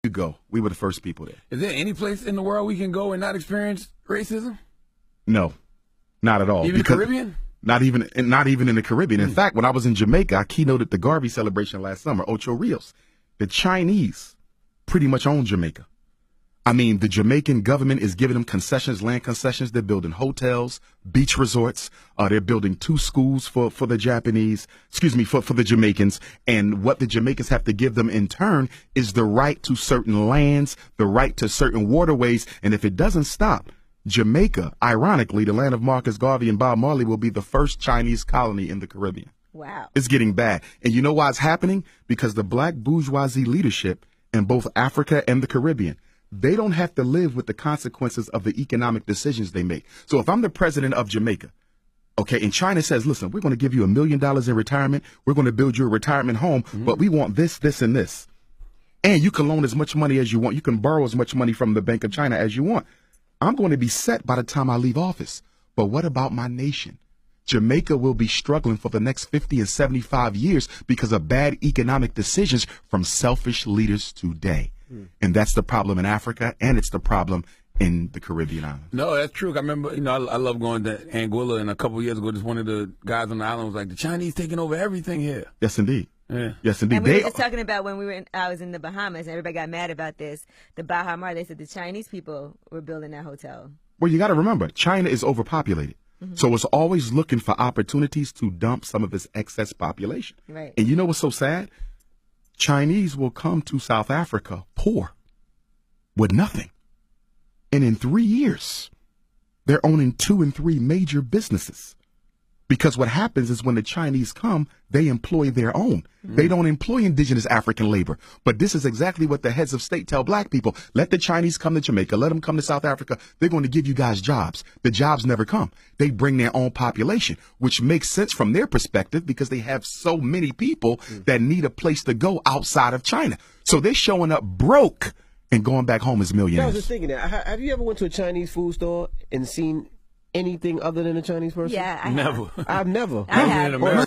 You go. We were the first people there. Is there any place in the world we can go and not experience racism? No, not at all. Even the Caribbean? Not even in the Caribbean. In fact, when I was in Jamaica, I keynoted the Garvey celebration last summer, Ocho Rios. The Chinese pretty much own Jamaica. I mean, the Jamaican government is giving them concessions, land concessions. They're building hotels, beach resorts. They're building 2 schools for the for the Jamaicans. And what the Jamaicans have to give them in turn is the right to certain lands, the right to certain waterways. And if it doesn't stop, Jamaica, ironically, the land of Marcus Garvey and Bob Marley, will be the first Chinese colony in the Caribbean. Wow. It's getting bad. And you know why it's happening? Because the black bourgeoisie leadership in both Africa and the Caribbean, they don't have to live with the consequences of the economic decisions they make. So if I'm the president of Jamaica, okay, and China says, listen, we're going to give you $1 million in retirement. We're going to build you a retirement home, but we want this, this, and this. And you can loan as much money as you want. You can borrow as much money from the Bank of China as you want. I'm going to be set by the time I leave office. But what about my nation? Jamaica will be struggling for the next 50 and 75 years because of bad economic decisions from selfish leaders today. And that's the problem in Africa, and it's the problem in the Caribbean islands. No, that's true. I remember, I love going to Anguilla, and a couple of years ago, just one of the guys on the island was like, the Chinese taking over everything here. Yes, indeed. Yeah. Yes, indeed. And we were just talking about when I was in the Bahamas, and everybody got mad about this. The Baha Mar, they said the Chinese people were building that hotel. Well, you got to remember, China is overpopulated. So it's always looking for opportunities to dump some of its excess population. Right. And you know what's so sad? Chinese will come to South Africa poor with nothing. And in 3 years, they're owning 2 and 3 major businesses. Because what happens is when the Chinese come, they employ their own. They don't employ indigenous African labor. But this is exactly what the heads of state tell black people. Let the Chinese come to Jamaica. Let them come to South Africa. They're going to give you guys jobs. The jobs never come. They bring their own population, which makes sense from their perspective because they have so many people that need a place to go outside of China. So they're showing up broke and going back home as millionaires. I was just thinking that. Have you ever went to a Chinese food store and seen anything other than a Chinese person? Yeah, I Never. have. I've never. I have. In America.